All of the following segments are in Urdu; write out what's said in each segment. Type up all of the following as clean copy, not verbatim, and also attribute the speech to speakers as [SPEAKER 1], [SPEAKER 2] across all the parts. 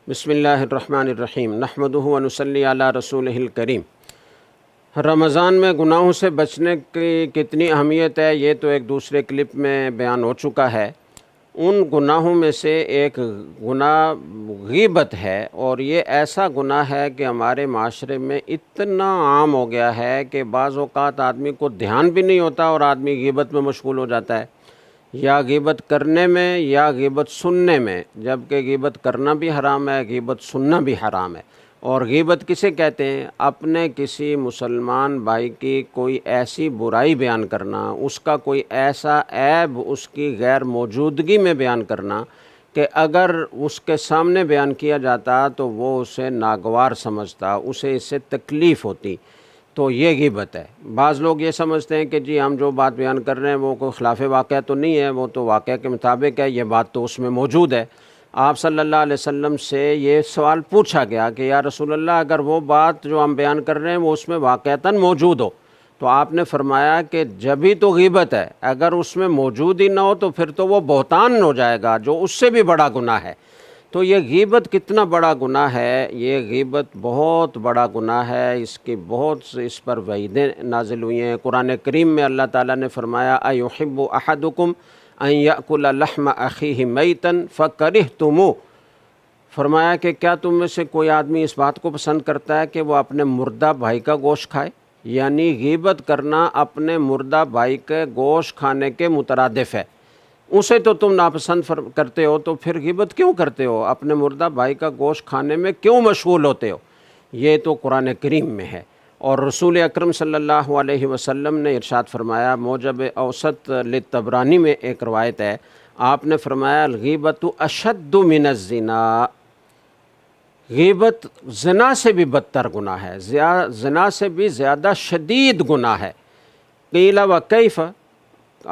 [SPEAKER 1] بسم اللہ الرحمن الرحیم نحمدہ و نصلی علی رسولہ الکریم۔ رمضان میں گناہوں سے بچنے کی کتنی اہمیت ہے یہ تو ایک دوسرے کلپ میں بیان ہو چکا ہے۔ ان گناہوں میں سے ایک گناہ غیبت ہے، اور یہ ایسا گناہ ہے کہ ہمارے معاشرے میں اتنا عام ہو گیا ہے کہ بعض اوقات آدمی کو دھیان بھی نہیں ہوتا اور آدمی غیبت میں مشغول ہو جاتا ہے، یا غیبت کرنے میں یا غیبت سننے میں، جبکہ غیبت کرنا بھی حرام ہے، غیبت سننا بھی حرام ہے۔ اور غیبت کسے کہتے ہیں؟ اپنے کسی مسلمان بھائی کی کوئی ایسی برائی بیان کرنا، اس کا کوئی ایسا عیب اس کی غیر موجودگی میں بیان کرنا کہ اگر اس کے سامنے بیان کیا جاتا تو وہ اسے ناگوار سمجھتا، اسے اس سے تکلیف ہوتی، تو یہ غیبت ہے۔ بعض لوگ یہ سمجھتے ہیں کہ جی ہم جو بات بیان کر رہے ہیں وہ کوئی خلاف واقعہ تو نہیں ہے، وہ تو واقعہ کے مطابق ہے، یہ بات تو اس میں موجود ہے۔ آپ صلی اللہ علیہ وسلم سے یہ سوال پوچھا گیا کہ یا رسول اللہ، اگر وہ بات جو ہم بیان کر رہے ہیں وہ اس میں واقعتاً موجود ہو، تو آپ نے فرمایا کہ جبھی تو غیبت ہے، اگر اس میں موجود ہی نہ ہو تو پھر تو وہ بہتان ہو جائے گا، جو اس سے بھی بڑا گناہ ہے۔ تو یہ غیبت کتنا بڑا گناہ ہے، یہ غیبت بہت بڑا گناہ ہے، اس پر وعیدیں نازل ہوئی ہیں۔ قرآن کریم میں اللہ تعالیٰ نے فرمایا ایحب احدکم ان یأکل لحم اخیہ میتا فکرہتموہ، فرمایا کہ کیا تم میں سے کوئی آدمی اس بات کو پسند کرتا ہے کہ وہ اپنے مردہ بھائی کا گوشت کھائے؟ یعنی غیبت کرنا اپنے مردہ بھائی کے گوشت کھانے کے مترادف ہے۔ اسے تو تم ناپسند کرتے ہو، تو پھر غیبت کیوں کرتے ہو؟ اپنے مردہ بھائی کا گوشت کھانے میں کیوں مشغول ہوتے ہو؟ یہ تو قرآن کریم میں ہے۔ اور رسول اکرم صلی اللہ علیہ وسلم نے ارشاد فرمایا، موجب اوسط للطبرانی میں ایک روایت ہے، آپ نے فرمایا الغیبۃ اشد من الزنا، غیبت زنا سے بھی بدتر گناہ ہے، زنا سے بھی زیادہ شدید گناہ ہے۔ قیل وکیف،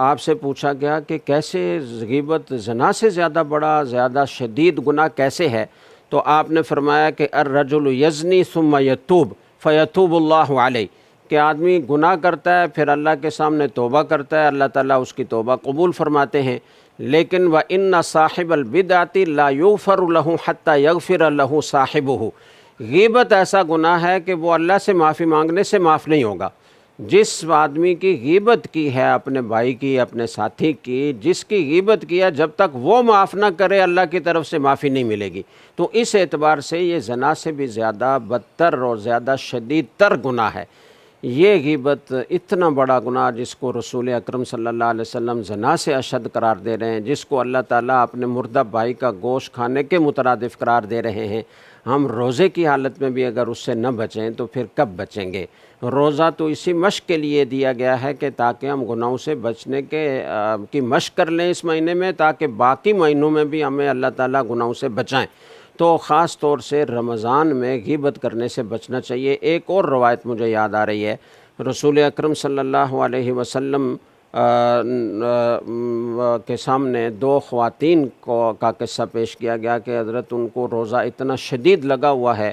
[SPEAKER 1] آپ سے پوچھا گیا کہ کیسے غیبت زنا سے زیادہ بڑا، زیادہ شدید گناہ کیسے ہے؟ تو آپ نے فرمایا کہ الرجل یزنی ثم یتوب فیتوب اللہ علیہ، کہ آدمی گناہ کرتا ہے پھر اللہ کے سامنے توبہ کرتا ہے، اللہ تعالیٰ اس کی توبہ قبول فرماتے ہیں۔ لیکن وَإِنَّ صَاحِبَ الْبِدْعَةِ لَا يُغْفَرُ لَهُ حَتَّى يَغْفِرَ لَهُ صَاحِبُهُ، غیبت ایسا گناہ ہے کہ وہ اللہ سے معافی مانگنے سے معاف نہیں ہوگا۔ جس آدمی کی غیبت کی ہے اپنے بھائی کی، اپنے ساتھی کی، جس کی غیبت کی ہے، جب تک وہ معاف نہ کرے اللہ کی طرف سے معافی نہیں ملے گی۔ تو اس اعتبار سے یہ زنا سے بھی زیادہ بدتر اور زیادہ شدید تر گناہ ہے۔ یہ غیبت اتنا بڑا گناہ جس کو رسول اکرم صلی اللہ علیہ وسلم زنا سے اشد قرار دے رہے ہیں، جس کو اللہ تعالیٰ اپنے مردہ بھائی کا گوشت کھانے کے مترادف قرار دے رہے ہیں، ہم روزے کی حالت میں بھی اگر اس سے نہ بچیں تو پھر کب بچیں گے؟ روزہ تو اسی مشق کے لیے دیا گیا ہے کہ تاکہ ہم گناہوں سے بچنے کی مشق کر لیں اس مہینے میں، تاکہ باقی مہینوں میں بھی ہمیں اللہ تعالیٰ گناہوں سے بچائیں۔ تو خاص طور سے رمضان میں غیبت کرنے سے بچنا چاہیے۔ ایک اور روایت مجھے یاد آ رہی ہے، رسول اکرم صلی اللہ علیہ وسلم کے سامنے دو خواتین کا قصہ پیش کیا گیا کہ حضرت ان کو روزہ اتنا شدید لگا ہوا ہے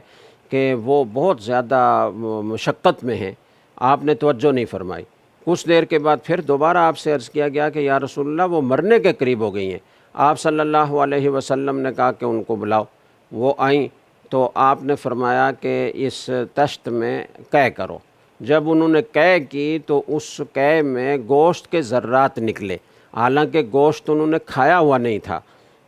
[SPEAKER 1] کہ وہ بہت زیادہ مشقت میں ہیں، آپ نے توجہ نہیں فرمائی۔ کچھ دیر کے بعد پھر دوبارہ آپ سے عرض کیا گیا کہ یا رسول اللہ وہ مرنے کے قریب ہو گئی ہیں۔ آپ صلی اللہ علیہ وسلم نے کہا کہ ان کو بلاؤ۔ وہ آئیں تو آپ نے فرمایا کہ اس طشت میں قے کرو۔ جب انہوں نے قے کی تو اس قے میں گوشت کے ذرات نکلے، حالانکہ گوشت انہوں نے کھایا ہوا نہیں تھا،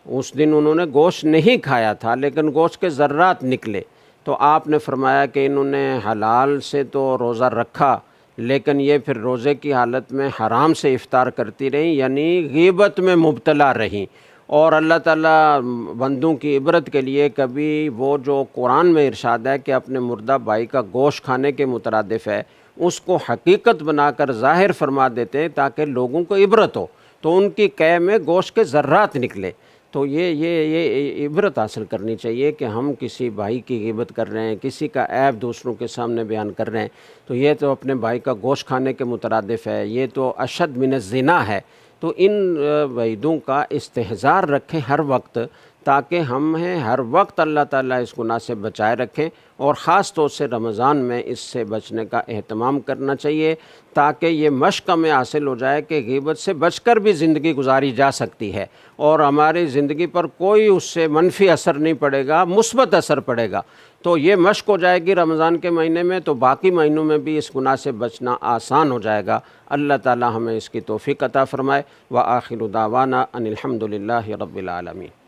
[SPEAKER 1] اس دن انہوں نے گوشت نہیں کھایا تھا، لیکن گوشت کے ذرات نکلے۔ تو آپ نے فرمایا کہ انہوں نے حلال سے تو روزہ رکھا، لیکن یہ پھر روزے کی حالت میں حرام سے افطار کرتی رہیں، یعنی غیبت میں مبتلا رہیں۔ اور اللہ تعالیٰ بندوں کی عبرت کے لیے کبھی وہ جو قرآن میں ارشاد ہے کہ اپنے مردہ بھائی کا گوشت کھانے کے مترادف ہے، اس کو حقیقت بنا کر ظاہر فرما دیتے ہیں تاکہ لوگوں کو عبرت ہو، تو ان کی قے میں گوشت کے ذرات نکلے۔ تو یہ عبرت حاصل کرنی چاہیے کہ ہم کسی بھائی کی غیبت کر رہے ہیں، کسی کا عیب دوسروں کے سامنے بیان کر رہے ہیں، تو یہ تو اپنے بھائی کا گوشت کھانے کے مترادف ہے، یہ تو اشد من الزنا ہے۔ تو ان وعیدوں کا استحضار رکھیں ہر وقت، تاکہ ہمیں ہر وقت اللہ تعالیٰ اس گناہ سے بچائے رکھیں، اور خاص طور سے رمضان میں اس سے بچنے کا اہتمام کرنا چاہیے، تاکہ یہ مشق ہمیں حاصل ہو جائے کہ غیبت سے بچ کر بھی زندگی گزاری جا سکتی ہے، اور ہماری زندگی پر کوئی اس سے منفی اثر نہیں پڑے گا، مثبت اثر پڑے گا۔ تو یہ مشق ہو جائے گی رمضان کے مہینے میں، تو باقی مہینوں میں بھی اس گناہ سے بچنا آسان ہو جائے گا۔ اللہ تعالی ہمیں اس کی توفیق عطا فرمائے۔ وآخر دعوانا ان الحمد للہ رب العالمین۔